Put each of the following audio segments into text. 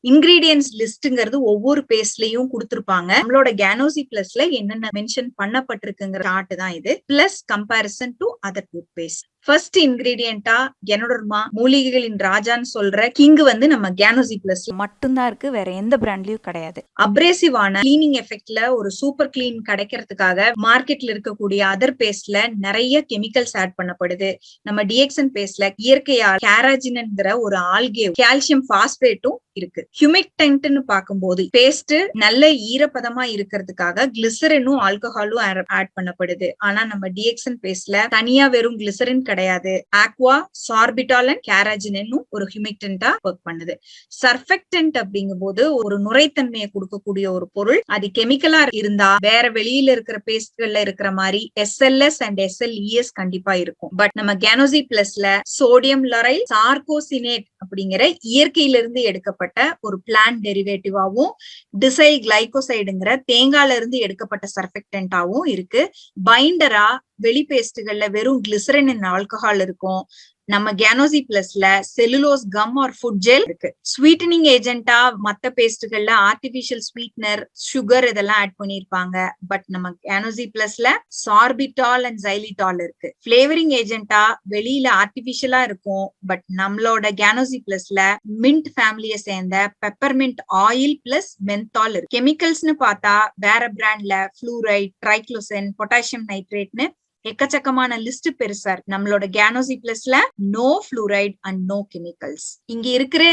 Ingredients லிஸ்ட்ங்கிறது ஒவ்வொரு பேஸ்ட்லயும் கொடுத்திருப்பாங்க. நம்மளோட கேனோசி பிளஸ்ல என்னென்ன மென்ஷன் பண்ணப்பட்டிருக்குங்கிற சார்ட் தான் இது. Plus comparison to other toothpaste. First இன்கிரீடியன்டா கெனோடர்மா மூலிகைகளின் ராஜான்னு சொல்ற கிங் வந்து நம்ம கேனோசி பிளஸ் மட்டும்தான் இருக்கு, வேற எந்த பிராண்ட்லயும் கிடையாது. அப்ரேசிவான கிளீனிங் எஃபெக்ட்ல ஒரு சூப்பர் கிளீன் கிடைக்கிறதுக்காக மார்க்கெட்ல இருக்கக்கூடிய அதர் பேஸ்ட்ல நிறைய கெமிக்கல்ஸ் ஆட் பண்ணப்படுது. நம்ம டிஎக்சன் பேஸ்ட்ல இயற்கையா கேராஜின்ங்கிற ஒரு ஆல்கே கால்சியம் பாஸ்பேட்டும் இருக்கு. ஹியூமிக்டன்ட்னு பார்க்கும்போது பேஸ்ட் நல்ல ஈரப்பதமா இருக்கிறதுக்காக கிளிசரினும் ஆல்கஹாலும் ஆட் பண்ணப்படுது. ஆனா நம்ம டிஎக்சன் பேஸ்ட்ல தனியா வெறும் கிளிசரின் கிடையாது, ஆக்வா, சார்பிட்டால் அண்ட் கேராஜினும் ஒரு ஹியூமிக்டன்டா ஒர்க் பண்ணுது. சர்ஃபெக்டன்ட் அப்படிங்கும் போது ஒரு நுரைத்தன்மையை கொடுக்கக்கூடிய ஒரு பொருள். அது கெமிக்கலா இருந்தா வேற வெளியில இருக்கிற பேஸ்ட்கள்ல இருக்கிற மாதிரி SLS அண்ட் SLES கண்டிப்பா இருக்கும். பட் நம்ம கேனோசி பிளஸ்ல சோடியம் லரைல் சார்கோசினேட் அப்படிங்கிற இயற்கையில இருந்து எடுக்கப்பட்ட ஒரு பிளான்ட் டெரிவேட்டிவாவும் டிசைல் கிளைகோசைடுங்கிற தேங்காயில இருந்து எடுக்கப்பட்ட சர்ஃபெக்டன்டாவும் இருக்கு. பைண்டரா வெளி பேஸ்டுகள்ல வெறும் கிளிசரின் அண்ட் ஆல்கஹால் இருக்கும். நம்ம கேனோசி பிளஸ்ல cellulose gum or food gel இருக்கு. ஸ்வீட்டனிங் ஏஜென்டா மத்த பேஸ்டுகள்ல ஆர்டிபிஷியல் ஸ்வீட்னர், சுகர் இதெல்லாம் ஆட் பண்ணிருப்பாங்க. பட் நம்ம கேனோசி பிளஸ்ல சார்பிட்டால் அண்ட் xylitol இருக்கு. பிளேவரிங் ஏஜென்டா வெளியில ஆர்டிபிஷியலா இருக்கும். பட் நம்மளோட கேனோசி பிளஸ்ல மின்ட் ஃபேமிலியை சேர்ந்த பெப்பர்மின்ட் ஆயில் பிளஸ் மென்தால் இருக்கு. கெமிக்கல்ஸ்னு பார்த்தா வேற பிராண்ட்ல ஃப்ளூரைட், ட்ரைக்ளோசன், பொட்டாசியம் நைட்ரேட்னு எக்கச்சக்கமான லிஸ்ட் பெருசா இருக்கு. நம்மளோட கேனோசி பிளஸ்ல no fluoride and no chemicals. இங்க இருக்கிற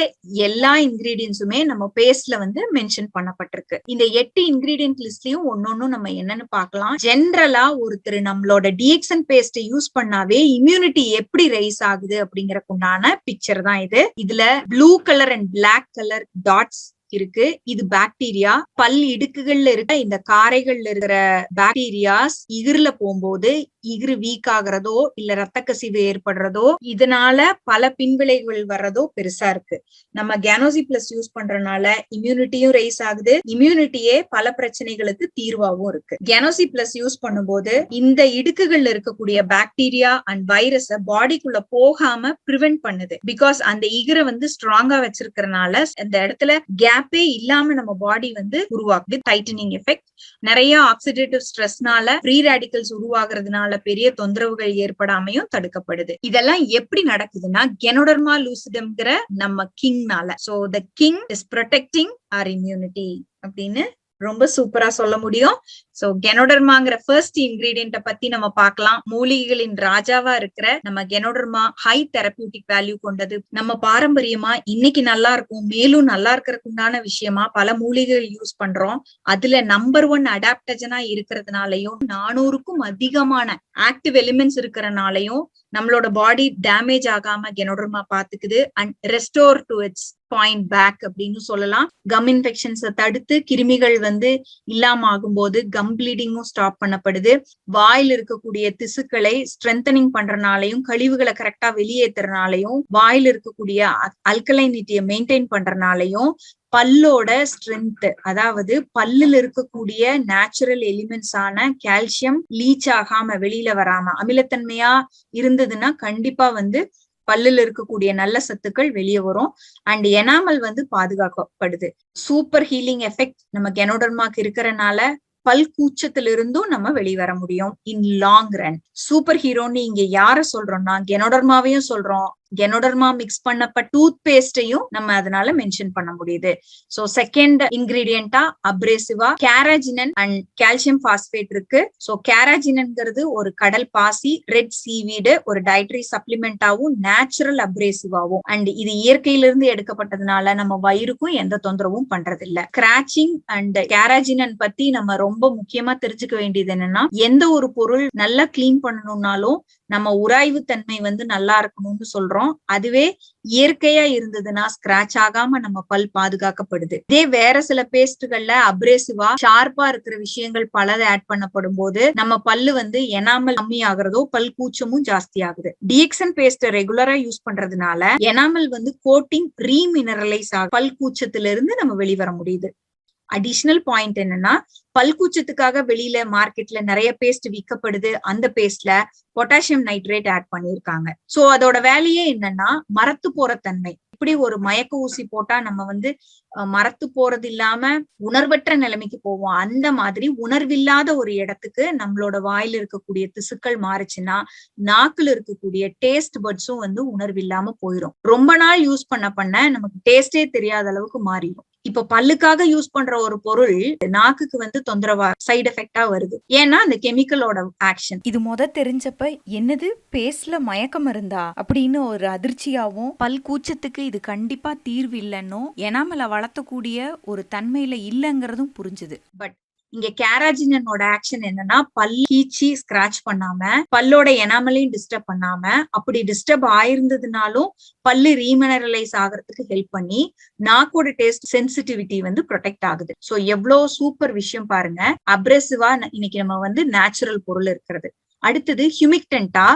எல்லா இன்கிரீடியன்ஸுமே நம்ம பேஸ்ட்ல வந்து மென்ஷன் பண்ணப்பட்டிருக்கு. இந்த 8 இன்கிரீடியன்ட் லிஸ்ட்லயும் ஒன்னொன்னும் நம்ம என்னன்னு பார்க்கலாம். ஜென்ரலா ஒருத்தர் நம்மளோட டிஎக்சன் பேஸ்ட் யூஸ் பண்ணாவே இம்யூனிட்டி எப்படி ரைஸ் ஆகுது அப்படிங்கறதுக்குண்டான பிக்சர் தான் இது. இதுல blue colour and black colour dots இருக்கு. இது பாக்டீரியா. பல் இடுக்குகள்ல இருக்க இந்த காரைகள்ல இருக்கிற பாக்டீரியாஸ் இகிர்ல போகும்போது இகிரு வீக் ஆகுறதோ இல்ல ரத்த கசிவு ஏற்படுறதோ இதனால பல பின்விளைவுகள் வர்றதோ பெருசா இருக்கு. நம்ம கேனோசி பிளஸ் யூஸ் பண்றதுனால இம்யூனிட்டியும் ரைஸ் ஆகுது. இம்யூனிட்டியே பல பிரச்சனைகளுக்கு தீர்வாகவும் இருக்கு. கேனோசி பிளஸ் யூஸ் பண்ணும்போது இந்த இடுக்குகள்ல இருக்கக்கூடிய பாக்டீரியா அண்ட் வைரஸ பாடிக்குள்ள போகாம பிரிவென்ட் பண்ணுது. பிகாஸ் அந்த இகிரை வந்து ஸ்ட்ராங்கா வச்சிருக்கிறதுனால அந்த இடத்துல கேப்பே இல்லாம நம்ம பாடி வந்து உருவாக்குது. டைட்டனிங் எஃபெக்ட், நிறைய ஆக்சிடேட்டிவ் ஸ்ட்ரெஸ்னால ஃப்ரீ ரேடிக்கல்ஸ் உருவாகிறதுனால பெரிய தொந்தரவுகள் ஏற்படாமையும் தடுக்கப்படுது. இதெல்லாம் எப்படி நடக்குதுன்னா கெனோடர்மா லூசிடம்ங்கிற நம்ம கிங்னால. So the king is protecting our immunity அப்படின்னு ரொம்ப சூப்பரா சொல்ல முடியும். சோ கெனோடர்மாங்கிற ஃபர்ஸ்ட் இன்கிரீடியன்ட பத்தி நம்ம பார்க்கலாம். மூலிகைகளின் ராஜாவா இருக்கிற நம்ம கெனோடர்மா ஹை தெரபியூட்டிக் வேல்யூ கொண்டது. நம்ம பாரம்பரியமா இன்னைக்கு நல்லா இருக்கும், மேலும் நல்லா இருக்கிறதுக்குண்டான விஷயமா பல மூலிகைகள் யூஸ் பண்றோம். அதுல நம்பர் 1 அடாப்டஜனா இருக்கிறதுனாலையும் 400க்கும் அதிகமான ஆக்டிவ் எலிமெண்ட்ஸ் இருக்கிறனாலையும் நம்மளோட பாடி டேமேஜ் ஆகாம கெனோடர்மா பாத்துக்குது. And restore to its point back அப்படின்னு சொல்லலாம். கம் இன்ஃபெக்ஷன்ஸை தடுத்து கிருமிகள் வந்து இல்லாம ஆகும்போது கம் ப்ளீடிங்கும் ஸ்டாப் பண்ணப்படுது. வாயில் இருக்கக்கூடிய திசுக்களை ஸ்ட்ரென்தனிங் பண்றதுனாலையும் கழிவுகளை கரெக்டா வெளியேற்றுறதுனாலையும் வாயில் இருக்கக்கூடிய அல்கலைனிட்டியை மெயின்டைன் பண்றதுனாலையும் பல்லோட ஸ்ட்ரென்த், அதாவது பல்லுல இருக்கக்கூடிய நேச்சுரல் எலிமெண்ட்ஸ் ஆன கால்சியம் லீச் ஆகாம வெளியில வராம அமிலத்தன்மையா இருந்ததுன்னா கண்டிப்பா வந்து பல்லுல இருக்கக்கூடிய நல்ல சத்துக்கள் வெளியே வரும். அண்ட் எனாமல் வந்து பாதுகாக்கப்படுது. சூப்பர் ஹீலிங் எஃபெக்ட் நம்ம கெனோடர்மாக்கு இருக்கிறனால பல் கூச்சத்திலிருந்தும் நம்ம வெளிவர முடியும் இன் லாங் ரன். சூப்பர் ஹீரோன்னு இங்க யார சொல்றோம்னா கெனோடர்மாவையும் சொல்றோம், கெனோடர்மா மிக்ஸ் பண்ணப்பட்ட டூத் பேஸ்டையும் நம்ம அதனால மென்ஷன் பண்ண முடியுது. சோ செகண்ட் இன்கிரீடியன்டா அப்ரேசிவா கேராஜினன் அண்ட் கால்சியம் பாஸ்பேட் இருக்கு. சோ கேராஜினன்ங்கிறது ஒரு கடல் பாசி, ரெட் சீவீடு, ஒரு டயட்டரி சப்ளிமெண்டாவும் நேச்சுரல் அப்ரேசிவாவும். அண்ட் இது இயற்கையிலிருந்து எடுக்கப்பட்டதுனால நம்ம வயிறுக்கும் எந்த தொந்தரவும் பண்றது இல்ல. ஸ்கிராச்சிங் அண்ட் கேராஜினன் பத்தி நம்ம ரொம்ப முக்கியமா தெரிஞ்சுக்க வேண்டியது என்னன்னா, எந்த ஒரு பொருள் நல்லா கிளீன் பண்ணணும்னாலும் நம்ம உராய்வு தன்மை வந்து நல்லா இருக்கணும்னு சொல்றோம். அதுவே இயற்கையா இருந்ததுன்னா ஸ்கிராச் ஆகாம நம்ம பல் பாதுகாக்கப்படுது. இதே வேற சில பேஸ்ட்கள்ல அப்ரேசிவா ஷார்ப்பா இருக்கிற விஷயங்கள் பலதை ஆட் பண்ணப்படும் போது நம்ம பல்லு வந்து எனாமல் கம்மி ஆகுறதோ பல் கூச்சமும் ஜாஸ்தி ஆகுது. டிஎக்சன் பேஸ்ட் ரெகுலரா யூஸ் பண்றதுனால எனாமல் வந்து கோட்டிங் ரீமினரலைஸ் ஆகும், பல் கூச்சத்துல இருந்து நம்ம வெளிவர முடியுது. அடிஷனல் பாயிண்ட் என்னன்னா, பல்கூச்சத்துக்காக வெளியில மார்க்கெட்ல நிறைய பேஸ்ட் விற்கப்படுது. அந்த பேஸ்ட்ல பொட்டாசியம் நைட்ரேட் ஆட் பண்ணிருக்காங்க. சோ அதோட வேலையே என்னன்னா மரத்து போற தன்மை. எப்படி ஒரு மயக்க ஊசி போட்டா நம்ம வந்து மரத்து போறது இல்லாம உணர்வற்ற நிலைமைக்கு போவோம், அந்த மாதிரி உணர்வில்லாத ஒரு இடத்துக்கு நம்மளோட வாயில இருக்கக்கூடிய திசுக்கள் மாறுச்சுன்னா நாக்குல இருக்கக்கூடிய டேஸ்ட் பட்ஸும் வந்து உணர்வில்லாம போயிடும். ரொம்ப நாள் யூஸ் பண்ண நமக்கு டேஸ்டே தெரியாத அளவுக்கு மாறிடும். இப்ப பல்லுக்காக யூஸ் பண்ற ஒரு பொருள் நாக்குக்கு வந்து தொந்தரவா சைடு எஃபெக்டா வருது. ஏன்னா அந்த கெமிக்கலோட ஆக்ஷன். இது தெரிஞ்சப்ப என்னது பேஸ்ட்ல மயக்கம் இருந்தா அப்படின்னு ஒரு அதிர்ச்சியாவும், பல் கூச்சத்துக்கு இது கண்டிப்பா தீர்வு இல்லைன்னும், எனாமல வளர்த்தக்கூடிய ஒரு தன்மையில இல்லைங்கிறதும் புரிஞ்சுது. பட் இங்க கேராஜினோட ஆக்ஷன் என்னன்னா, பல் கீச்சி ஸ்கிராச் பண்ணாம, பல்லோட எனாமலையும் டிஸ்டர்ப் பண்ணாம, அப்படி டிஸ்டர்ப் ஆயிருந்ததுனாலும் பல்லு ரீமினரலைஸ் ஆகிறதுக்கு ஹெல்ப் பண்ணி நாக்கோட டேஸ்ட் சென்சிட்டிவிட்டி வந்து ப்ரொடெக்ட் ஆகுது. சோ எவ்வளவு சூப்பர் விஷயம் பாருங்க. அப்ரெசிவா இன்னைக்கு நம்ம வந்து நேச்சுரல் பொருள் இருக்கிறது. அடுத்தது ஹியூமிக்டன்டா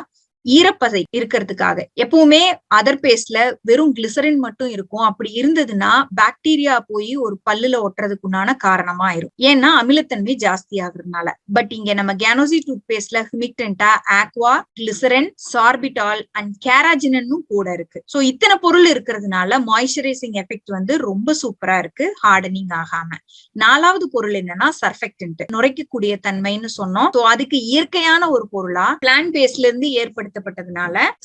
ஈரப்பசை இருக்கிறதுக்காக. எப்பவுமே அதர் பேஸ்ட்ல வெறும் கிளிசரின் மட்டும் இருக்கும். அப்படி இருந்ததுன்னா பாக்டீரியா போய் ஒரு பல்லுல ஒட்டுறதுக்குண்டான காரணமா ஆயிரும். ஏன்னா அமிலத்தன்மை ஜாஸ்தி ஆகுறதுனால. பட் இங்க நம்ம கேனோசி டூத் பேஸ்ட்ல ஹியூமிக்டன்டா, ஆக்வா, கிளிசரின், சார்பிட்டால் அண்ட் கேராஜினும் கூட இருக்கு. சோ இத்தனை பொருள் இருக்கிறதுனால மாய்ஸ்சரைசிங் எஃபெக்ட் வந்து ரொம்ப சூப்பரா இருக்கு, ஹார்டனிங் ஆகாம. 4வது பொருள் என்னன்னா சர்ஃபெக்டன்ட், நுரைக்கக்கூடிய தன்மைன்னு சொன்னோம். சோ அதுக்கு இயற்கையான ஒரு பொருளா பிளான்ட் பேஸ்ட்ல இருந்து ஏற்படுத்தப்பட்டதுனால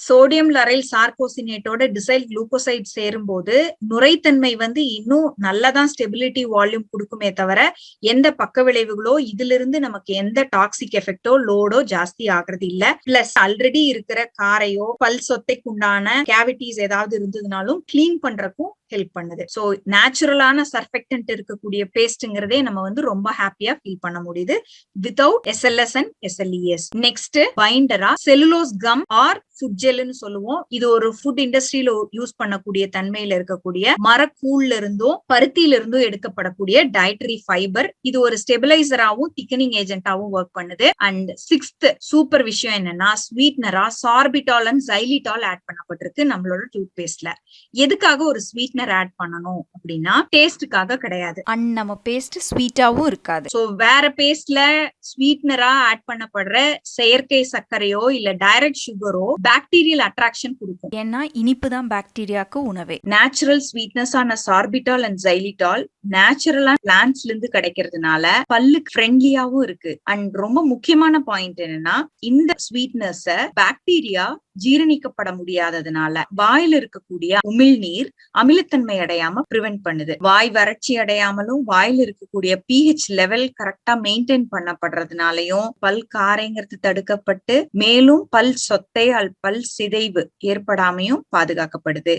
சோடியம் லரைல் சார்கோசினேட்டோட டிசைல் குளுக்கோசைட் சேரும் போது நுரைத்தன்மை வந்து இன்னும் நல்லதான் ஸ்டெபிலிட்டி வால்யூம் கொடுக்குமே தவிர எந்த பக்க விளைவுகளோ இதுல இருந்து நமக்கு எந்த டாக்ஸிக் எஃபெக்டோ லோடோ ஜாஸ்தி ஆகுறது இல்ல. பிளஸ் ஆல்ரெடி இருக்கிற காரையோ பல் சொத்தைக்குண்டான கேவிட்டிஸ் ஏதாவது இருந்ததுனாலும் கிளீன் பண்றதுக்கும் ஹெல்ப் பண்ணுது. சோ நேச்சுரலான சர்ஃபெக்டன்ட் இருக்கக்கூடிய பேஸ்ட்ங்கிறதே நம்ம வந்து ரொம்ப ஹாப்பியா ஃபீல் பண்ண முடியுது without SLS and SLES. Next பைண்டரா செல்லுலோஸ் கம் ஆர் ஃபுட் ஜெல்னு சொல்லுவோம். இது ஒரு ஃபுட் இண்டஸ்ட்ரியில யூஸ் பண்ணக்கூடிய தன்மையில இருக்கக்கூடிய மரக்கூழ்ல இருந்தும் பருத்தியில இருந்தும் எடுக்கப்படக்கூடிய டயட்டரி ஃபைபர். இது ஒரு ஸ்டெபிலைசராவும் திக்கனிங் ஏஜென்டாவும் ஒர்க் பண்ணுது. அண்ட் 6th சூப்பர் விஷயம் என்னன்னா ஸ்வீட்னரா சார்பிட்டால் அண்ட் xylitol ஆட் பண்ணப்பட்டிருக்கு நம்மளோட டூத் பேஸ்ட்ல. எதுக்காக ஒரு ஸ்வீட்னர் ஆட் பண்ணணும் அப்படின்னா டேஸ்டுக்காக கிடையாது. அண்ட் நம்ம பேஸ்ட் ஸ்வீட்டாவும் இருக்காது. சோ வேற பேஸ்ட்ல ஸ்வீட்னரா ஆட் பண்ணப்படுற செயற்கை சர்க்கரையோ இல்ல டைரக்ட் சுகரோ பாக்டீரியல் அட்ராக்ஷன் கொடுக்கும். ஏன்னா இனிப்பு தான் பாக்டீரியாவுக்கு உணவே. நேச்சுரல் ஸ்வீட்னஸ் ஆன சார்பிட்டால் அண்ட் xylitol நேச்சுரலா பிளான்ட்ஸ்ல இருந்து கிடைக்கிறதுனால பல்லுக்கு ஃப்ரெண்ட்லியாவும் இருக்கு. அண்ட் ரொம்ப முக்கியமான பாயிண்ட் என்னன்னா இந்த ஸ்வீட்னஸ் பாக்டீரியா ஜீரணிக்கப்பட முடியாததுனால வாயில இருக்கக்கூடிய உமிழ்நீர் அமிலத்தன்மை அடையாம பிரிவென்ட் பண்ணுது. வாய் வறட்சி அடையாமலும் வாயில இருக்கக்கூடிய pH லெவல் கரெக்டா மெயின்டைன் பண்ணப்படுறதுனாலயும் பல் காரைங்கிறது தடுக்கப்பட்டு மேலும் பல் சொத்தை பல் சிதைவு ஏற்படாமையும் பாதுகாக்கப்படுது.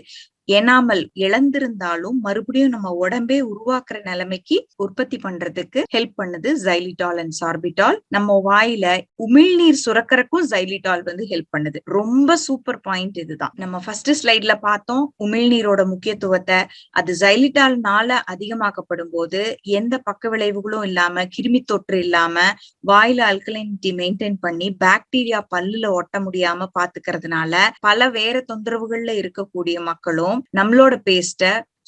எனாமல் இழந்திருந்தாலும் மறுபடியும் நம்ம உடம்பே உருவாக்குற நிலைமைக்கு உற்பத்தி பண்றதுக்கு ஹெல்ப் பண்ணுது xylitol அண்ட் சார்பிட்டால். நம்ம வாயில உமிழ்நீர் சுரக்கிறதுக்கும் xylitol வந்து ஹெல்ப் பண்ணுது. ரொம்ப சூப்பர் பாயிண்ட் இதுதான். நம்ம ஃபர்ஸ்ட் ஸ்லைட்ல பார்த்தோம் உமிழ்நீரோட முக்கியத்துவத்தை. அது xylitolனால அதிகமாக்கப்படும் போது எந்த பக்க விளைவுகளும் இல்லாம கிருமி தொற்று இல்லாம வாயில அல்கலைனிட்டி மெயின்டைன் பண்ணி பாக்டீரியா பல்லுல ஒட்ட முடியாம பாத்துக்கிறதுனால பல வேற தொந்தரவுகள்ல இருக்கக்கூடிய மக்களும் நம்மளோட பேஸ்ட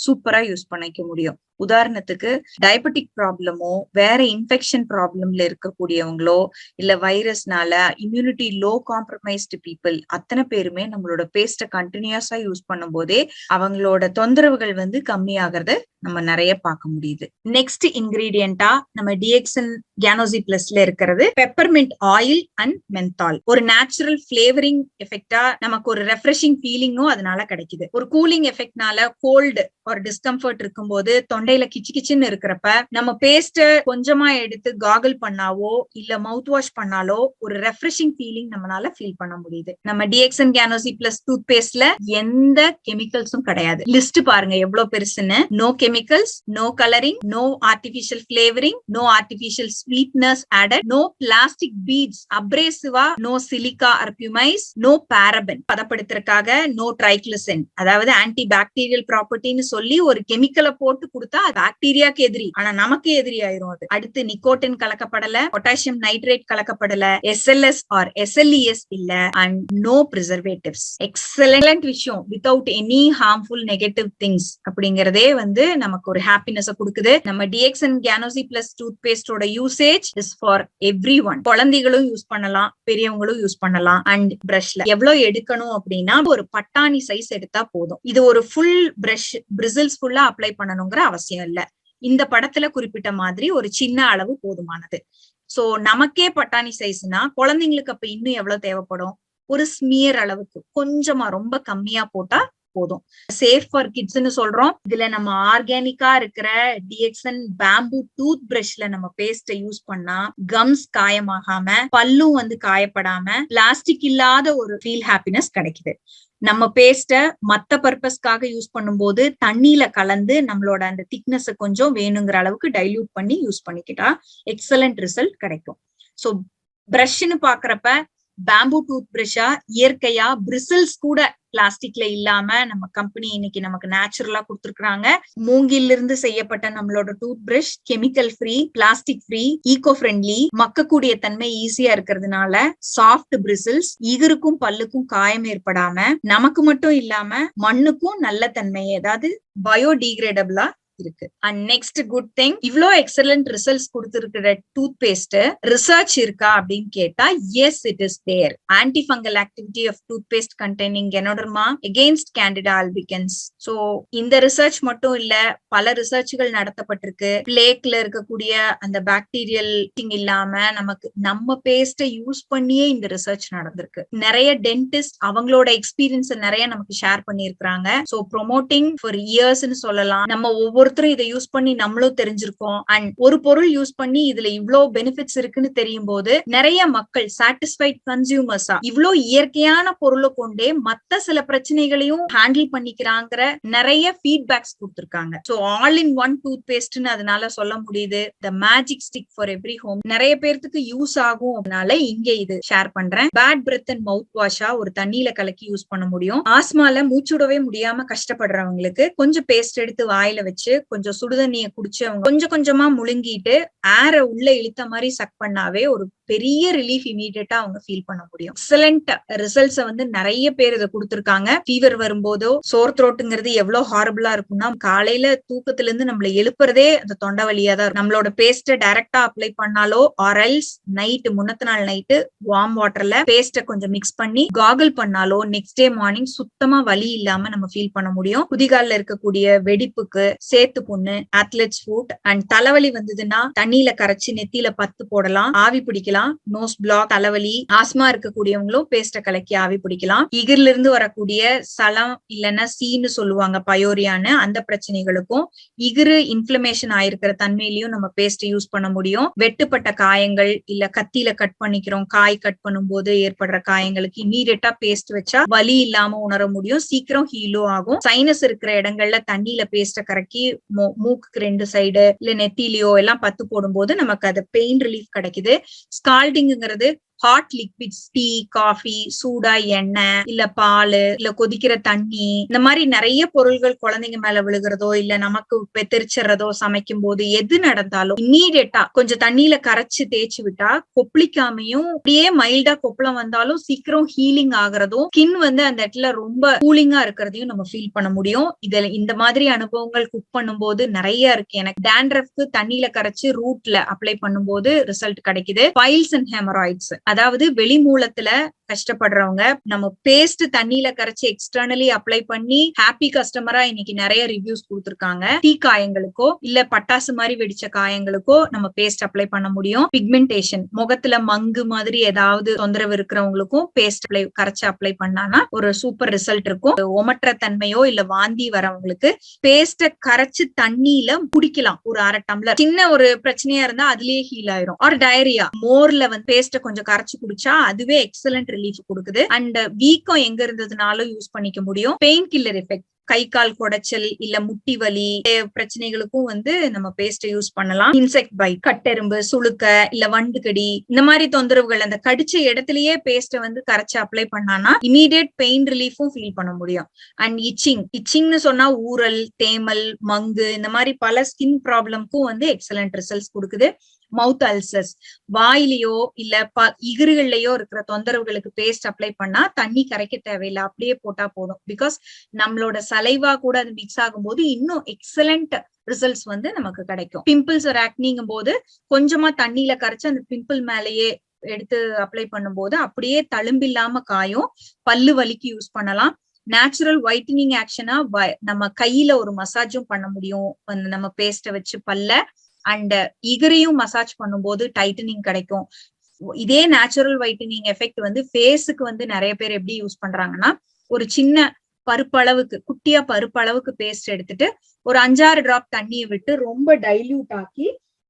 சூப்பரா யூஸ் பண்ணிக்க முடியும். உதாரணத்துக்கு டயபெட்டிக் ப்ராப்ளமோ வேற இன்ஃபெக்ஷன் ப்ராப்ளம்ல இருக்கக்கூடியவங்களோ இல்ல வைரஸ்னால இம்யூனிட்டி லோ காம்ப்ரமைஸ்டு பீப்புள் அத்தனை பேருமே நம்மளோட பேஸ்ட கண்டினியூஸா யூஸ் பண்ணும் போதே அவங்களோட தொந்தரவுகள் வந்து கம்மியாகிறத நம்ம நிறைய பார்க்க முடியுது. நெக்ஸ்ட் இன்கிரீடியண்டா நம்ம டிஎக்சன் கேனோசி பிளஸ்ல இருக்கிறது பெப்பர்மெண்ட் ஆயில் அண்ட் மென்தால். ஒரு நேச்சுரல் பிளேவரிங் எஃபெக்டா நமக்கு ஒரு ரெஃப்ரெஷிங் ஃபீலிங்கும் அதனால கிடைக்குது. ஒரு கூலிங் எஃபெக்ட்னால கோல்டு ஒரு டிஸ்கம்ஃபர்ட் இருக்கும்போது தொண்டையில கிச்சு கிச்சுன்னு இருக்கிறப்ப நம்ம பேஸ்ட் கொஞ்சமா எடுத்து காகல் பண்ணாவோ இல்ல மவுத் வாஷ் பண்ணாலோ ஒரு ரெஃப்ரெஷிங் ஃபீலிங் நம்மளால ஃபீல் பண்ண முடியுது. நம்ம டிஎக்சன் கேனோசி பிளஸ் டூத் பேஸ்ட்ல எந்த கெமிக்கல்ஸும் கிடையாது. லிஸ்ட் பாருங்க எவ்வளவு பெருசுன்னு. No chemicals, no colouring, no artificial flavouring, no artificial sweetness added, no plastic beads, அப்ரேசிவா, நோ சிலிகா அர்பியூமைஸ், நோ பாரபன், பதப்படுத்துறதுக்காக நோ ட்ரைக்ளிசரின் அதாவது ஆன்டி பாக்டீரியல் ப்ராப்பர்ட்டின்னு சொல்லி ஒரு கெமிக்கலை போட்டு கொடுத்தா பாக்டீரியாக்கு எதிரி, ஆனா நமக்கு எதிரி ஆயிரும் அது. அடுத்து நிக்கோட்டின் கலக்கப்படல, பொட்டாசியம் நைட்ரேட் கலக்கப்படல, எஸ்எல்எஸ் ஆர் எஸ்எல்இஎஸ் இல்ல, அண்ட் நோ பிரிசர்வேட்டிவ்ஸ். எக்ஸலென்ட் விஷயம். Without any harmful negative things அப்படிங்கறதே வந்து நமக்கு ஒரு ஹாப்பினஸ் கொடுக்குது. நம்ம டிஎக்ஸ்என் கேனோசி பிளஸ் டூத் பேஸ்டோட usage is for everyone. குழந்தைகளும் யூஸ் பண்ணலாம், பெரியவங்களும் யூஸ் பண்ணலாம். அண்ட் பிரஷ்ல எவ்வளவு எடுக்கணும் அப்படின்னா ஒரு பட்டாணி சைஸ் எடுத்தா போதும். இது ஒரு ஃபுல் பிரஷ் பிரிசில்ஸ் ஃபுல்லா அப்ளை பண்ணணுங்கிற அவசியம் இல்ல. இந்த படத்துல குறிப்பிட்ட மாதிரி ஒரு சின்ன அளவு போதுமானது. சோ நமக்கே பட்டாணி சைஸ்னா குழந்தைங்களுக்கு அப்ப இன்னும் எவ்வளவு தேவைப்படும்? ஒரு ஸ்மியர் அளவுக்கு கொஞ்சமா, ரொம்ப கம்மியா போட்டா போதும். சேஃப் ஃபார் கிட்ஸ்னு சொல்றோம். இதுல நம்ம ஆர்கானிக்கா இருக்கிற டிஎக்ஸ்என் பேம்பு டூத் பிரஷ்ல நம்ம பேஸ்ட யூஸ் பண்ணா கம்ஸ் காயமாகாம, பல்லும் வந்து காயப்படாம, பிளாஸ்டிக் இல்லாத ஒரு ஃபீல் ஹாப்பினஸ் கிடைக்குது. நம்ம பேஸ்ட மத்த பர்பஸ்க்காக யூஸ் பண்ணும்போது தண்ணியில கலந்து நம்மளோட அந்த திக்னஸ் கொஞ்சம் வேணுங்கிற அளவுக்கு டைல்யூட் பண்ணி யூஸ் பண்ணிக்கிட்டா எக்ஸலண்ட் ரிசல்ட் கிடைக்கும். சோ பிரஷ்ன்னு பாக்குறப்ப பேம்பு டூத் பிரஷா இயற்கையா பிரிசில்ஸ் கூட பிளாஸ்டிக்ல இல்லாம நம்ம கம்பெனி இன்னைக்கு நமக்கு நேச்சுரலா கொடுத்துருக்காங்க. மூங்கில இருந்து செய்யப்பட்ட நம்மளோட toothbrush chemical free, plastic free, eco friendly, மக்கக்கூடிய தன்மை ஈஸியா இருக்கிறதுனால சாஃப்ட் பிரிசில்ஸ், ஈகருக்கும் பல்லுக்கும் காயம் ஏற்படாம, நமக்கு மட்டும் இல்லாம மண்ணுக்கும் நல்ல தன்மை, அதாவது பயோடிகிரேடபிளா இருக்கு. அண்ட் நெக்ஸ்ட் குட் திங், இவ்ளோ எக்ஸலண்ட் ரிசல்ட்ஸ் கொடுத்திருக்கிற டூத் பேஸ்ட் ரிசர்ச் இருக்கா அப்படின்னு கேட்டா yes, it is there. Antifungal activity of toothpaste containing ganoderma against Candida albicans. So இந்த ரிசர்ச் மட்டும் இல்ல, பல ரிசர்ச்கள் நடத்தப்பட்டிருக்கு. பிளேக்ல இருக்கக்கூடிய அந்த பாக்டீரியல் இல்லாம நமக்கு நம்ம பேஸ்ட யூஸ் பண்ணியே இந்த ரிசர்ச் நடந்திருக்கு. நிறைய டென்டிஸ்ட் அவங்களோட எக்ஸ்பீரியன்ஸ் நிறைய நமக்கு ஷேர் பண்ணிருக்காங்க. சோ ப்ரோமோட்டிங் ஃபார் இயர்ஸ்னு சொல்லலாம். நம்ம ஒவ்வொருத்தரும் இதை யூஸ் பண்ணி நம்மளும் தெரிஞ்சிருக்கோம். அண்ட் ஒரு பொருள் யூஸ் பண்ணி இதுல இவ்வளவு பெனிஃபிட்ஸ் இருக்குன்னு தெரியும் போது நிறைய மக்கள் சாட்டிஸ்ஃபைட் கன்சியூமர்ஸா இவ்வளவு இயற்கையான பொருளை கொண்டே மத்த சில பிரச்சனைகளையும் ஹேண்டில் பண்ணிக்கிறாங்கிற நிறைய ஃபீட்பேக்ஸ் கொடுத்திருக்காங்க. சோ ஆல் இன் ஒன் டூத் பேஸ்ட்னு அதனால சொல்ல முடியுது. The magic stick for every home. நிறைய பேருக்கு யூஸ் ஆகும். அதனால இங்க இது ஷேர் பண்றேன். பேட் பிரெத் அண்ட் மவுத் வாஷா ஒரு தண்ணியில கலக்கி யூஸ் பண்ண முடியும். ஆஸ்மால மூச்சுடவே முடியாம கஷ்டப்படுறவங்களுக்கு கொஞ்சம் பேஸ்ட் எடுத்து வாயில வச்சு கொஞ்சம் சுடுதண்ணிய குடிச்சு அவங்க கொஞ்சம் கொஞ்சமா முழுங்கிட்டு ஏர உள்ள இழுத்த மாதிரி சக் பண்ணாவே ஒரு பெரிய ரிலீஃப் இமீடியட்டா அவங்க ஃபீல் பண்ண முடியும். எக்ஸலண்ட் ரிசல்ட்ஸ் வந்து நிறைய பேர் இதை கொடுத்திருக்காங்க. ஃபீவர் வரும்போதோ சோர் த்ரோட்டுங்கிறது எவ்வளவு ஹாரபிளா இருக்கும்னா காலையில தூக்கத்துல இருந்து நம்மள எழுப்புறதே அந்த தொண்டை வழியா தான். நம்மளோட பேஸ்ட டைரக்டா அப்ளை பண்ணாலோ ஆர்எல்ஸ் நைட்டு முன்னத்த நாள் நைட்டு வார்ம் வாட்டர்ல பேஸ்ட கொஞ்சம் மிக்ஸ் பண்ணி காகல் பண்ணாலோ நெக்ஸ்ட் டே மார்னிங் சுத்தமா வலி இல்லாம நம்ம ஃபீல் பண்ண முடியும். குதிகால்ல இருக்கக்கூடிய வெடிப்புக்கு, சேத்து புண்ணு, அத்லெட்ஸ் ஃபுட் அண்ட் தலைவலி வந்ததுன்னா தண்ணியில கரைச்சு நெத்தியில பத்து போடலாம், ஆவி பிடிக்கலாம். நோஸ் பிளாக், தலைவலி, ஆஸ்மா இருக்கக்கூடியவங்களும் பேஸ்ட கலக்கி ஆவி பிடிக்கலாம். இகிர்ல இருந்து வரக்கூடிய சலம் இல்லைன்னா சீன்னு சொல்லுவாங்க பயோரியான்னு, அந்த பிரச்சனைகளுக்கும் இகிரு இன்ஃபிளமேஷன் ஆயிருக்கிற தன்மையிலையும் நம்ம பேஸ்ட் யூஸ் பண்ண முடியும். வெட்டுப்பட்ட காயங்கள் இல்ல கத்தியில கட் பண்ணிக்கிறோம், காய் கட் பண்ணும் போது ஏற்படுற காயங்களுக்கு இமீடியட்டா பேஸ்ட் வச்சா வலி இல்லாம உணர முடியும், சீக்கிரம் ஹீலும் ஆகும். சைனஸ் இருக்கிற இடங்கள்ல தண்ணியில பேஸ்ட கறக்கி மூக்குக்கு 2 சைடு இல்ல நெத்திலியோ எல்லாம் பத்து போடும்போது நமக்கு அது பெயின் ரிலீஃப் கிடைக்குது. ஸ்கால்டிங்கிறது ஹாட் லிக்விட்ஸ், டீ, காஃபி, சூடா எண்ணெய் இல்ல பால் இல்ல கொதிக்கிற தண்ணி, இந்த மாதிரி நிறைய பொருள்கள் குழந்தைங்க மேல விழுகிறதோ இல்ல நமக்கு பெத்தரிச்சிடறதோ சமைக்கும் போது எது நடந்தாலும் இம்மீடியட்டா கொஞ்சம் தண்ணியில கரைச்சு தேய்ச்சி விட்டா கொப்பளிக்காமையும் அப்படியே மைல்டா கொப்பளம் வந்தாலும் சீக்கிரம் ஹீலிங் ஆகுறதும், ஸ்கின் வந்து அந்த இடத்துல ரொம்ப கூலிங்கா இருக்கிறதையும் நம்ம ஃபீல் பண்ண முடியும். இதுல இந்த மாதிரி அனுபவங்கள் குக் பண்ணும் போது நிறைய இருக்கு. எனக்கு டேண்ட்ரஃப்க்கு தண்ணியில கரைச்சு ரூட்ல அப்ளை பண்ணும்போது ரிசல்ட் கிடைக்குது. பைல்ஸ் அண்ட் ஹெமராய்ட்ஸ், அதாவது வெளி மூலத்துல கஷ்டப்படுறவங்க நம்ம பேஸ்ட் தண்ணியில கரைச்சு எக்ஸ்டர்னலி அப்ளை பண்ணி ஹாப்பி கஸ்டமரா இன்னைக்கு நிறைய ரிவ்யூஸ் கொடுத்திருக்காங்க. தீ காயங்களுக்கோ இல்ல பட்டாசு மாதிரி வெடிச்ச காயங்களுக்கோ நம்ம பேஸ்ட் அப்ளை பண்ண முடியும். பிக்மெண்டேஷன், முகத்துல மங்கு மாதிரி ஏதாவது தொந்தரவு இருக்கிறவங்களுக்கும் பேஸ்ட் கரைச்சு அப்ளை பண்ணானா ஒரு சூப்பர் ரிசல்ட் இருக்கும். ஒமற்ற தன்மையோ இல்ல வாந்தி வரவங்களுக்கு பேஸ்ட கரைச்சு தண்ணியில குடிக்கலாம். ஒரு 1/2 டம்ளர். சின்ன ஒரு பிரச்சனையா இருந்தா அதுலயே ஹீல் ஆயிரும். ஆர் டயரியா, மோர்ல வந்து பேஸ்ட கொஞ்சம் கரைச்சு குடிச்சா அதுவே எக்ஸலண்ட் ரிலீஃப் கொடுக்குது. அண்ட் வீக்கம் எங்க இருந்ததுனாலும் யூஸ் பண்ணிக்க முடியும். பெயின் கில்லர் எஃபெக்ட், கை கால் குடைச்சல் இல்ல முட்டி வலி பிரச்சனைகளுக்கும் வந்து நம்ம பேஸ்ட் யூஸ் பண்ணலாம். இன்செக்ட் பைட், கட்டெரும்பு, சுளுக்க இல்ல வண்டு கடி இந்த மாதிரி தொந்தரவுகள் அந்த கடிச்ச இடத்துலயே பேஸ்ட வந்து கரைச்சு அப்ளை பண்ணானா இமீடியட் பெயின் ரிலீஃபும் ஃபீல் பண்ண முடியும். அண்ட் இச்சிங்னு சொன்னா ஊரல், தேமல், மங்கு இந்த மாதிரி பல ஸ்கின் ப்ராப்ளம்க்கும் வந்து எக்ஸலண்ட் ரிசல்ட்ஸ் கொடுக்குது. மவுத் அல்சர்ஸ், வாயிலையோ இல்ல இகுறுகள்லயோ இருக்கிற தொந்தரவுகளுக்கு பேஸ்ட் அப்ளை பண்ணா தண்ணி கரைக்க தேவையில்லை, அப்படியே போட்டா போதும். பிகாஸ் நம்மளோட சலைவா கூட அது மிக்ஸ் ஆகும் போது இன்னும் எக்ஸலண்ட் ரிசல்ட்ஸ் வந்து நமக்கு கிடைக்கும். பிம்பிள்ஸ் ஒரு ஆக்னிங்கும் போது கொஞ்சமா தண்ணியில கரைச்சு அந்த பிம்பிள் மேலேயே எடுத்து அப்ளை பண்ணும்போது அப்படியே தழும்பில்லாம காயும். பல்லு வலிக்கு யூஸ் பண்ணலாம். நேச்சுரல் ஒயிட்டனிங் ஆக்ஷனா நம்ம கையில ஒரு மசாஜும் பண்ண முடியும் நம்ம பேஸ்ட வச்சு பல்ல. அண்ட் இகரையும் மசாஜ் பண்ணும்போது டைட்டனிங் கிடைக்கும். இதே நேச்சுரல் ஒயிட்டனிங் எஃபெக்ட் வந்து ஃபேஸுக்கு வந்து நிறைய பேர் எப்படி யூஸ் பண்றாங்கன்னா, ஒரு சின்ன பருப்பளவுக்கு குட்டியா பருப்பளவுக்கு பேஸ்ட் எடுத்துட்டு ஒரு 5-6 டிராப் தண்ணியை விட்டு ரொம்ப டைல்யூட் ஆக்கி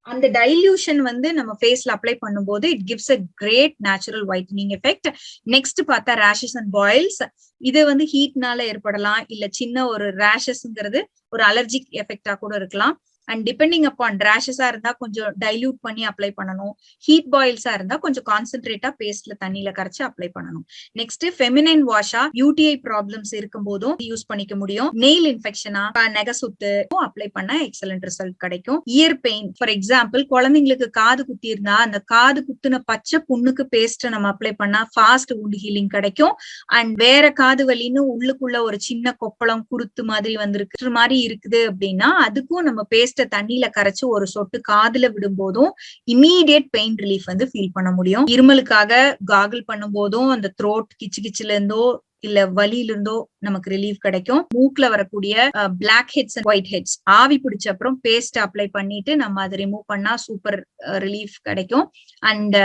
அந்த டைல்யூஷன் வந்து நம்ம ஃபேஸ்ல அப்ளை பண்ணும்போது it gives a great natural whitening effect. Next பார்த்தா ரேஷஸ் அண்ட் பாயில்ஸ். இது வந்து ஹீட்னால ஏற்படலாம், இல்ல சின்ன ஒரு ரேஷஸ்ங்கிறது ஒரு அலர்ஜிக் எஃபெக்டா கூட இருக்கலாம். அண்ட் டிபெண்டிங் அப்பான் ரேஷஸா இருந்தா கொஞ்சம் டைல்யூட் பண்ணி அப்ளை பண்ணணும். ஹீட் பாயில்ஸா இருந்தா கொஞ்சம் கான்சென்ட்ரேட்டா பேஸ்ட்ல தண்ணியில கரைச்சு அப்ளை பண்ணணும். நெக்ஸ்ட் ஃபெமினைன் வாஷா யூடிஐ ப்ராப்ளம்ஸ் இருக்கும் போதும் யூஸ் பண்ணிக்க முடியும். நெயில் இன்ஃபெக்ஷனா நெகசுத்து அப்ளை பண்ண எக்ஸலண்ட் ரிசல்ட் கிடைக்கும். இயர் பெயின் ஃபார் எக்ஸாம்பிள், குழந்தைங்களுக்கு காது குத்தி இருந்தா அந்த காது குத்துன பச்சை புண்ணுக்கு பேஸ்ட் நம்ம அப்ளை பண்ணா ஃபாஸ்ட் வூண்ட் ஹீலிங் கிடைக்கும். அண்ட் வேற காது வலின்னு உள்ளுக்குள்ள ஒரு சின்ன கொப்பளம் குருத்து மாதிரி வந்திருக்கு மாதிரி இருக்குது அப்படின்னா அதுக்கும் நம்ம பேஸ்ட் தண்ணியில கரைச்சு ஒரு சொட்டு காதுல விடும் போதும் இமீடியட் பெயின் ரிலீஃப் வந்து ஃபீல் பண்ண முடியும். இருமலுக்காக காகிள் பண்ணும் போதும் அந்த த்ரோட் கிச்சுல இருந்தோ இல்ல வலியில இருந்தோ நமக்கு ரிலீஃப் கிடைக்கும். மூக்குல வரக்கூடிய black heads and white heads ஆவி பிடிச்ச அப்புறம் பேஸ்ட் அப்ளை பண்ணிட்டு நம்ம அதை ரிமூவ் பண்ணா சூப்பர் ரிலீஃப் கிடைக்கும். அண்ட்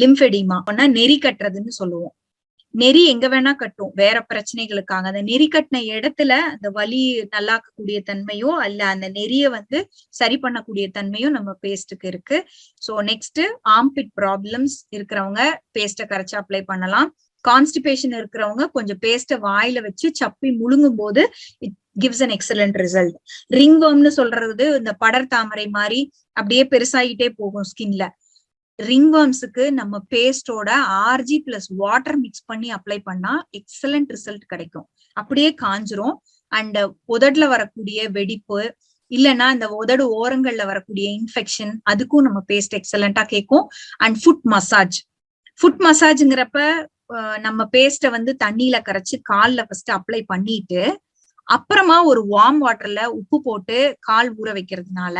லிம்ஃபெடிமா நெறி கட்டுறதுன்னு சொல்லுவோம். நெறி எங்க வேணா கட்டும் வேற பிரச்சனைகளுக்காக. அந்த நெறி கட்டின இடத்துல அந்த வலி நல்லாக்கக்கூடிய தன்மையோ அல்ல அந்த நெறிய வந்து சரி பண்ணக்கூடிய தன்மையும் நம்ம பேஸ்டுக்கு இருக்கு. சோ நெக்ஸ்ட் ஆம்பிட் ப்ராப்ளம்ஸ் இருக்கிறவங்க பேஸ்ட கரைச்சு அப்ளை பண்ணலாம். கான்ஸ்டிபேஷன் இருக்கிறவங்க கொஞ்சம் பேஸ்ட வாயில வச்சு சப்பி முழுங்கும் போது it gives an excellent result. ரிங்வர்ம்னு சொல்றது இந்த படர் தாமரை மாதிரி அப்படியே பெருசாகிட்டே போகும் ஸ்கின்ல. ரிங்வர்ம்ஸுக்கு நம்ம பேஸ்டோட ஆர்ஜி பிளஸ் வாட்டர் மிக்ஸ் பண்ணி அப்ளை பண்ணா எக்ஸலண்ட் ரிசல்ட் கிடைக்கும். அப்படியே காஞ்சிரும். அண்ட் உதடுல வரக்கூடிய வெடிப்பு இல்லைன்னா இந்த உதடு ஓரங்கள்ல வரக்கூடிய இன்ஃபெக்ஷன் அதுக்கும் நம்ம பேஸ்ட் எக்ஸலண்டா கேட்கும். அண்ட் ஃபுட் மசாஜ்ங்கிறப்ப நம்ம பேஸ்ட வந்து தண்ணியில கரைச்சு கால்ல ஃபர்ஸ்ட் அப்ளை பண்ணிட்டு அப்புறமா ஒரு வார்ம் வாட்டர்ல உப்பு போட்டு கால் ஊற வைக்கிறதுனால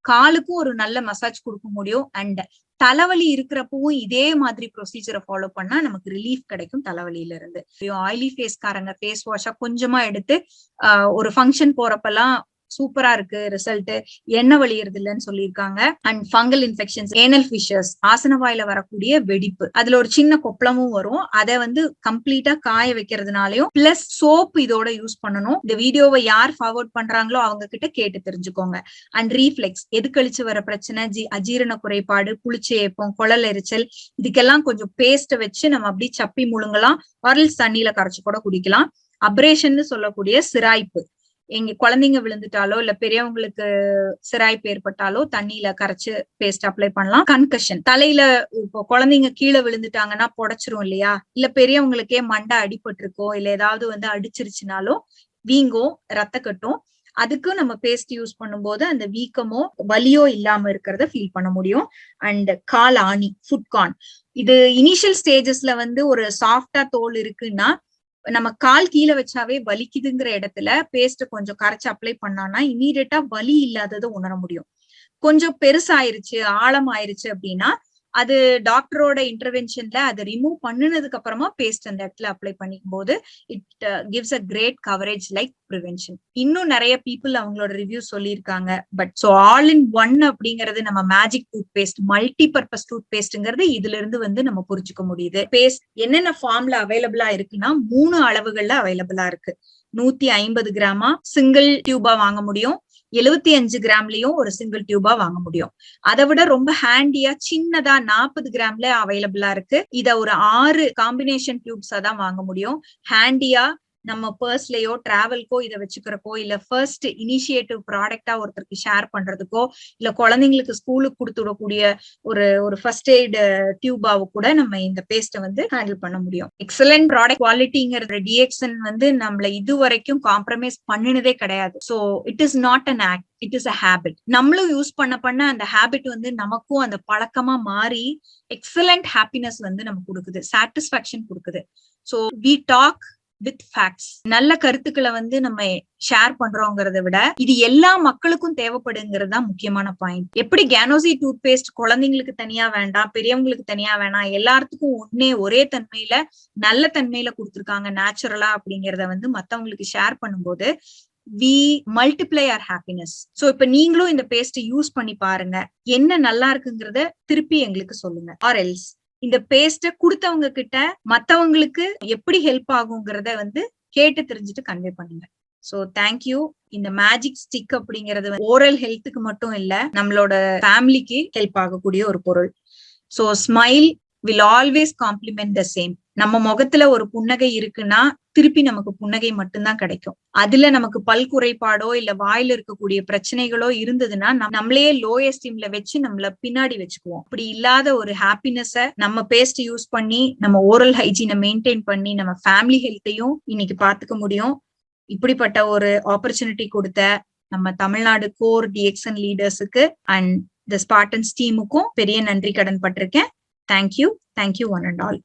காலுக்கும் ஒரு நல்ல மசாஜ் கொடுக்க முடியும். அண்ட் தலைவலி இருக்கிறப்பவும் இதே மாதிரி ப்ரொசீஜரை ஃபாலோ பண்ணா நமக்கு ரிலீஃப் கிடைக்கும் தலைவலியில இருந்து. ஆயிலி ஃபேஸ்காரங்க ஃபேஸ் வாஷா கொஞ்சமா எடுத்து ஒரு ஃபங்க்ஷன் போறப்பெல்லாம் சூப்பரா இருக்கு ரிசல்ட், எண்ணெய் வலியறது இல்லைன்னு சொல்லியிருக்காங்க. And fungal infections, anal Fisher's, ஆசன வாயில வரக்கூடிய வெடிப்பு, அதுல ஒரு சின்ன கொப்பளமும் வரும். அதை வந்து கம்ப்ளீட்டா காய வைக்கிறதுனாலயும் பிளஸ் சோப் இதோட யூஸ் பண்ணணும். இந்த வீடியோவை யார் ஃபார்வர்ட் பண்றாங்களோ அவங்க கிட்ட கேட்டு தெரிஞ்சுக்கோங்க. அண்ட் ரீஃப்ளெக்ஸ், எதுக்கழிச்சு வர பிரச்சனை, அஜீரண குறைபாடு, புளிச்ச ஏப்பம், குழல் எரிச்சல், இதுக்கெல்லாம் கொஞ்சம் பேஸ்ட வச்சு நம்ம அப்படி சப்பி முழுங்கலாம். ஆரல்ஸ் தண்ணியில கரைச்சு கூட குடிக்கலாம். அப்ரேஷன் சொல்லக்கூடிய சிராய்ப்பு, எங்க குழந்தைங்க விழுந்துட்டாலோ இல்ல பெரியவங்களுக்கு சிராய்ப்பு ஏற்பட்டாலோ தண்ணியில கரைச்சு பேஸ்ட் அப்ளை பண்ணலாம். கன்கஷன், தலையில இப்போ குழந்தைங்க கீழே விழுந்துட்டாங்கன்னா புடைச்சிரும் இல்லையா, இல்ல பெரியவங்களுக்கே மண்டை அடிபட்டிருக்கோ இல்ல ஏதாவது வந்து அடிச்சிருச்சுனாலும் வீங்கும், ரத்த கட்டும், அதுக்கு நம்ம பேஸ்ட் யூஸ் பண்ணும்போது அந்த வீக்கமோ வலியோ இல்லாம இருக்கிறத ஃபீல் பண்ண முடியும். அண்ட் கால் ஆணி, ஃபுட்கார்ன், இது இனிஷியல் ஸ்டேஜஸ்ல வந்து ஒரு சாஃப்டா தோல் இருக்குன்னா நம்ம கால் கீழே வச்சாவே வலிக்குதுங்கிற இடத்துல பேஸ்ட் கொஞ்சம் கரைச்சு அப்ளை பண்ணானா இமீடியட்டா வலி இல்லாததை உணர முடியும். கொஞ்சம் பெருசாயிருச்சு, ஆழம் ஆயிருச்சு அப்படின்னா அது டாக்டரோட இன்டர்வென்ஷன்ல அதை ரிமூவ் பண்ணினதுக்கு அப்புறமா பேஸ்ட் அந்த இடத்துல அப்ளை பண்ணிக்கும் போது it gives a great coverage like prevention. இன்னும் நிறைய பீப்புள் அவங்களோட ரிவ்யூ சொல்லியிருக்காங்க. But so all in one அப்படிங்கிறது நம்ம magic toothpaste, multi purpose டூத் பேஸ்ட்ங்கிறது இதுல இருந்து வந்து நம்ம புரிஞ்சுக்க முடியுது. பேஸ்ட் என்னென்ன ஃபார்ம்ல அவைலபிளா இருக்குன்னா 3 அளவுகள்ல அவைலபிளா இருக்கு. 150 கிராமா சிங்கிள் டியூபா வாங்க முடியும், 75 கிராம்லயும் ஒரு சிங்கிள் டியூபா வாங்க முடியும். அதை விட ரொம்ப ஹேண்டியா சின்னதா 40 கிராம்ல அவைலபிளா இருக்கு. இத ஒரு 6 காம்பினேஷன் டியூப்ஸா தான் வாங்க முடியும். ஹேண்டியா நம்ம பர்ஸ்லயோ டிராவல்க்கோ இதை வச்சுக்கிறக்கோ, இல்ல ஃபர்ஸ்ட் இனிஷியேட்டிவ் ப்ராடக்டா ஒருத்தருக்கு ஷேர் பண்றதுக்கோ, இல்ல குழந்தைங்களுக்கு ஸ்கூலுக்கு கொடுத்து விடக்கூடிய ஒரு ஃபர்ஸ்ட் எய்ட் டியூபாவை கூட நம்ம இந்த பேஸ்ட்டை வந்து ஹேண்டில் பண்ண முடியும். எக்ஸலன்ட் ப்ராடக்ட் குவாலிட்டிங்கிற டிஎக்ஸ்என் வந்து நம்மள இதுவரைக்கும் காம்ப்ரமைஸ் பண்ணினதே கிடையாது. So it is not an act, it is a habit. நம்மளும் யூஸ் பண்ண அந்த ஹேபிட் வந்து நமக்கும் அந்த பழக்கமா மாறி எக்ஸலண்ட் ஹாப்பினஸ் வந்து நமக்கு கொடுக்குது, சாட்டிஸ்பாக்சன் கொடுக்குது. So we talk with facts. நல்ல கருத்துக்களை வந்து நம்ம ஷேர் பண்றோங்கிறத விட இது எல்லா மக்களுக்கும் தேவைப்படுங்கிறது தான் முக்கியமான பாயிண்ட். எப்படி கேனோசி டூத் பேஸ்ட் குழந்தைங்களுக்கு தனியா வேண்டாம், பெரியவங்களுக்கு தனியா வேணாம், எல்லாத்துக்கும் ஒரே தன்மையில நல்ல தன்மையில கொடுத்துருக்காங்க நேச்சுரலா அப்படிங்கறத வந்து மத்தவங்களுக்கு ஷேர் பண்ணும்போது we multiply our happiness. So இப்ப நீங்களும் இந்த பேஸ்ட் யூஸ் பண்ணி பாருங்க, என்ன நல்லா இருக்குங்கிறத திருப்பி எங்களுக்கு சொல்லுங்க. ஆர் எல்ஸ் இந்த பேஸ்ட கொடுத்தவங்க கிட்ட மத்தவங்களுக்கு எப்படி ஹெல்ப் ஆகுங்கிறத வந்து கேட்டு தெரிஞ்சுட்டு கன்வே பண்ணுங்க. So thank you. இந்த மேஜிக் ஸ்டிக் அப்படிங்கறது ஓரல் ஹெல்த்துக்கு மட்டும் இல்ல, நம்மளோட ஃபேமிலிக்கு ஹெல்ப் ஆகக்கூடிய ஒரு பொருள். So smile will always complement the same. நம்ம முகத்துல ஒரு புன்னகை இருக்குன்னா திருப்பி நமக்கு புன்னகை மட்டும்தான் கிடைக்கும். அதுல நமக்கு பல் குறைபாடோ இல்ல வாயில இருக்கக்கூடிய பிரச்சனைகளோ இருந்ததுன்னா நம்மளையே லோ எஸ்டீம்ல வச்சு நம்மள பின்னாடி வச்சுக்குவோம். அப்படி இல்லாத ஒரு ஹாப்பினஸ நம்ம பேஸ்ட் யூஸ் பண்ணி நம்ம ஓரல் ஹைஜீனை மெயின்டைன் பண்ணி நம்ம ஃபேமிலி ஹெல்த்தையும் இன்னைக்கு பாத்துக்க முடியும். இப்படிப்பட்ட ஒரு ஆப்பர்ச்சுனிட்டி கொடுத்த நம்ம தமிழ்நாடு கோர் டிஎக்ஸ்என் லீடர்ஸுக்கு அண்ட் தி ஸ்பார்டன்ஸ் டீமுக்கும் பெரிய நன்றி கடன் பட்டிருக்கேன். Thank you one and all.